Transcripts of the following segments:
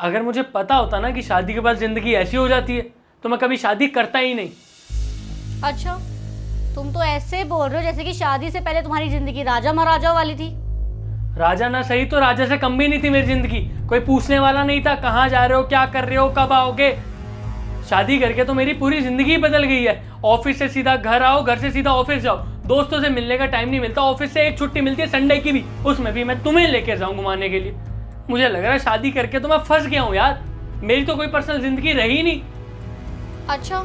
अगर मुझे पता होता ना कि शादी के बाद जिंदगी ऐसी हो जाती है तो मैं कभी शादी करता ही नहीं। अच्छा, तुम तो ऐसे बोल रहे हो जैसे कि शादी से पहले तुम्हारी जिंदगी राजा महाराजा वाली थी। राजा ना सही तो राजा से कम भी नहीं थी मेरी जिंदगी। कोई पूछने वाला नहीं था कहाँ जा रहे हो, क्या कर रहे हो, कब आओगे। शादी करके तो मेरी पूरी जिंदगी बदल गई है। ऑफिस से सीधा घर आओ, घर से सीधा ऑफिस जाओ, दोस्तों से मिलने का टाइम नहीं मिलता। ऑफिस से एक छुट्टी मिलती है संडे की भी, उसमें भी मैं तुम्हें लेकर जाऊं घुमाने के लिए। मुझे लग रहा है शादी करके तो मैं फंस गया हूँ यार। मेरी तो कोई पर्सनल जिंदगी रही नहीं। अच्छा,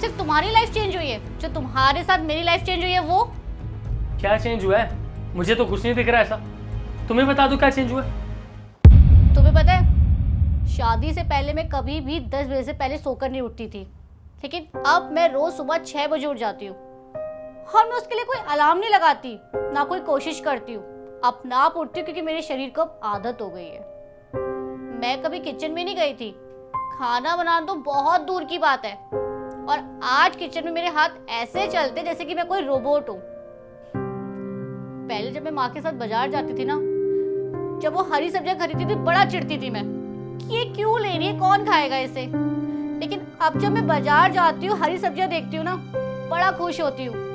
सिर्फ तुम्हारी लाइफ चेंज हुई है? जो तुम्हारे साथ मेरी लाइफ चेंज हुई है वो? क्या चेंज हुआ है? मुझे तो कुछ नहीं दिख रहा ऐसा। तुम्हें बता दो क्या चेंज हुआ है? तुम्हें पता है, शादी से पहले मैं कभी भी 10 बजे से पहले सोकर नहीं उठती थी, लेकिन अब मैं रोज सुबह 6 बजे उठ जाती हूँ। और मैं उसके लिए कोई अलार्म नहीं लगाती, ना कोई कोशिश करती हूँ। अपने आप उठती हूँ क्योंकि मेरे शरीर को अब आदत हो गई है। मैं कभी किचन में नहीं गई थी, खाना बनाना तो बहुत दूर की बात है। और आज किचन में मेरे हाथ ऐसे चलते जैसे कि मैं कोई रोबोट हूँ। पहले जब मैं माँ के साथ बाजार जाती थी ना, जब वो हरी सब्जियां खरीदती थी, बड़ा चिढ़ती थी मैं कि ये क्यों ले रही है, कौन खाएगा इसे। लेकिन अब जब मैं बाजार जाती हूँ, हरी सब्जियां देखती हूँ ना, बड़ा खुश होती हूँ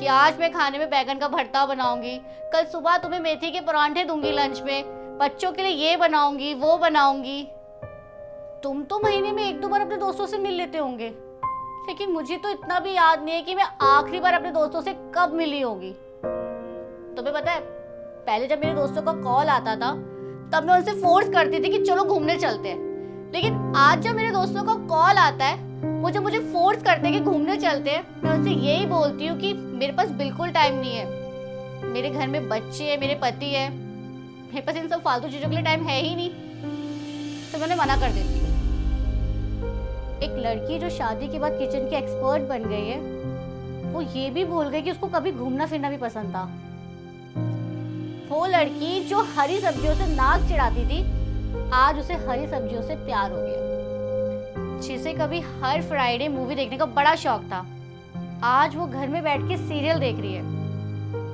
कि आज मैं खाने में बैगन का भरता बनाऊंगी, कल सुबह तुम्हें मेथी के परांठे दूंगी लंच में, बच्चों के लिए ये बनाऊंगी वो बनाऊंगी। तुम तो महीने में 1-2 बार अपने दोस्तों से मिल लेते होंगे, लेकिन मुझे तो इतना भी याद नहीं है कि मैं आखिरी बार अपने दोस्तों से कब मिली होगी। तुम्हें पता है, पहले जब मेरे दोस्तों का कॉल आता था तब मैं उनसे फोर्स करती थी कि चलो घूमने चलते हैं। लेकिन आज जब मेरे दोस्तों का कॉल आता है, वो जब मुझे फोर्स करते हैं कि घूमने चलते हैं, मैं उनसे यही बोलती हूँ कि मेरे पास बिल्कुल टाइम नहीं है। मेरे घर में बच्चे हैं, मेरे पति है, मेरे पास इन सब फालतू चीजों के लिए टाइम है ही नहीं। तो मैंने मना कर देती हूँ। एक लड़की जो शादी के बाद किचन की एक्सपर्ट बन गई है, वो ये भी भूल गई कि उसको कभी घूमना फिरना भी पसंद था। वो लड़की जो हरी सब्जियों से नाक चिढ़ाती थी, आज उसे हरी सब्जियों से प्यार हो गया। जिसे कभी हर फ्राइडे मूवी देखने का बड़ा शौक था, आज वो घर में बैठ के सीरियल देख रही है।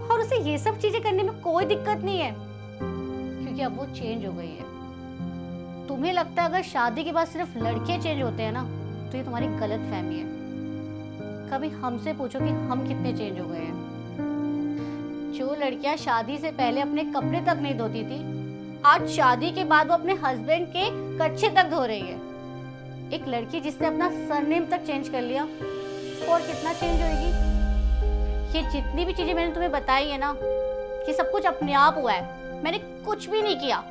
और उसे ये सब चीजें करने में कोई दिक्कत नहीं है, क्योंकि अब वो चेंज हो गई है। तुम्हें लगता है अगर शादी के बाद सिर्फ लड़के चेंज होते हैं ना, तो ये तुम्हारी गलत फहमी है। कभी हमसे पूछो कि हम कितने चेंज हो गए हैं। जो लड़कियां शादी से पहले अपने कपड़े तक नहीं धोती थी, आज शादी के बाद वो अपने हस्बैंड के कच्छे तक धो रही है। एक लड़की जिसने अपना सरनेम तक चेंज कर लिया, और कितना चेंज होगी। ये जितनी भी चीजें मैंने तुम्हें बताई है ना, ये सब कुछ अपने आप हुआ है। मैंने कुछ भी नहीं किया,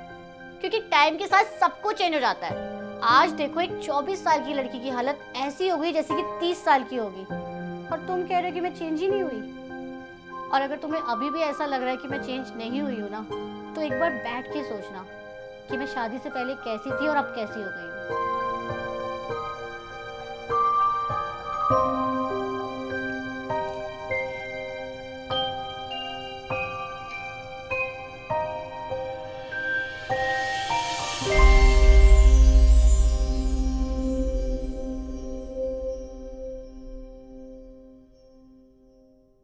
क्योंकि टाइम के साथ सब कुछ चेंज हो जाता है। आज देखो, एक 24 साल की लड़की की हालत ऐसी हो गई जैसे कि 30 साल की होगी, और तुम कह रहे हो कि मैं चेंज ही नहीं हुई। और अगर तुम्हें अभी भी ऐसा लग रहा है कि मैं चेंज नहीं हुई हूँ ना, तो एक बार बैठ के सोचना कि मैं शादी से पहले कैसी थी और अब कैसी हो गई हूँ।